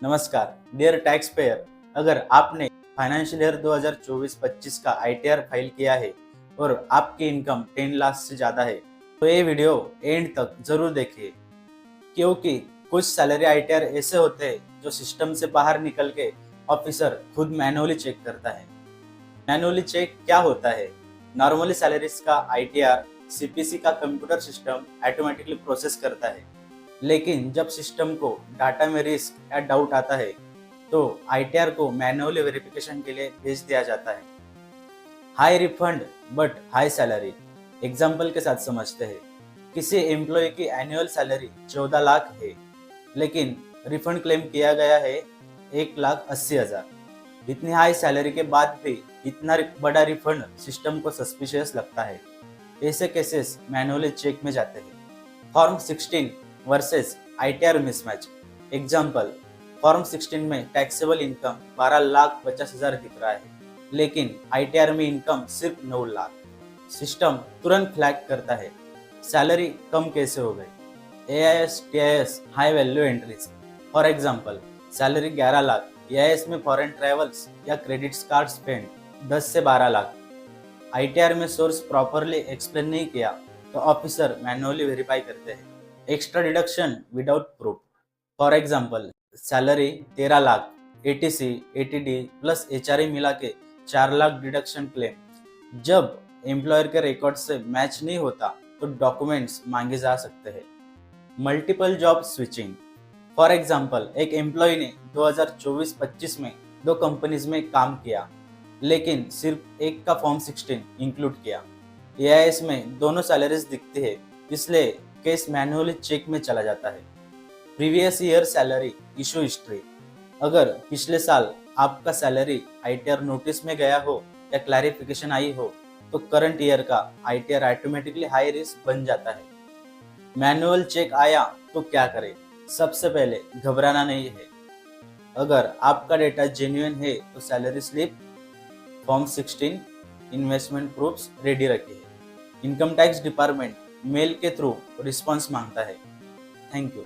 नमस्कार dear tax payer. अगर आपने फाइनेंशियल ईयर 2024-25 का आईटीआर फाइल किया है और आपकी इनकम 10 लाख से ज़्यादा है तो ये वीडियो एंड तक जरूर देखिए, क्योंकि कुछ सैलरी आईटीआर ऐसे होते हैं जो सिस्टम से बाहर निकल के ऑफिसर खुद मैनुअली चेक करता है। मैनुअली चेक क्या होता है? नॉर्मली सैलरीज का आईटीआर सीपीसी का कंप्यूटर सिस्टम ऑटोमेटिकली प्रोसेस करता है, लेकिन जब सिस्टम को डाटा में रिस्क या डाउट आता है तो आईटीआर को मैन्युअली वेरिफिकेशन के लिए भेज दिया जाता है। High refund but high salary example के साथ समझते हैं। किसी एम्प्लॉय की एनुअल सैलरी 14 लाख है, लेकिन रिफंड क्लेम किया गया है 1,80,000। इतनी हाई सैलरी के बाद भी इतना बड़ा रिफंड सिस्टम को सस्पिशियस लगता है। ऐसे केसेस मैनुअली चेक में जाते हैं। Form 16 versus ITR mismatch example, form 16 में टैक्सेबल इनकम 12,50,000 दिख रहा है, लेकिन आईटीआर में इनकम सिर्फ 9 लाख। सिस्टम तुरंत फ्लैग करता है, सैलरी कम कैसे हो गई? AIS TIS high value entries. For example, salary 11 lakh, AIS में फॉरेन ट्रेवल्स या क्रेडिट कार्ड स्पेंड 10 से 12 लाख। आईटीआर में सोर्स प्रॉपरली एक्सप्लेन नहीं किया तो ऑफिसर मैन्युअली वेरीफाई करते हैं। Extra deduction without proof. For example, salary 13 lakh, ATC ATD plus HRA मिला के 4 लाख डिडक्शन क्लेम। जब एम्प्लॉयर के रिकॉर्ड से मैच नहीं होता तो डॉक्यूमेंट्स मांगे जा सकते हैं। Multiple job switching. For example, एक एम्प्लॉय ने 2024-25 में 2 कंपनीज में काम किया, लेकिन सिर्फ एक का फॉर्म 16 इंक्लूड किया। एआईएस में दोनों सैलरीज दिखती है, इसलिए केस मैन्युअली चेक में चला जाता है। Previous year salary issue history. अगर पिछले साल आपका सैलरी आईटीआर नोटिस में गया हो या क्लैरिफिकेशन आई हो तो करंट ईयर का आईटीआर ऑटोमेटिकली हाई रिस्क बन जाता है। मैनुअल चेक आया तो क्या करें? सबसे पहले घबराना नहीं है। अगर आपका डेटा जेन्युइन है तो salary slip, form 16, investment proofs ready रखिए। इनकम टैक्स डिपार्टमेंट मेल के थ्रू रिस्पॉन्स मांगता है। Thank you.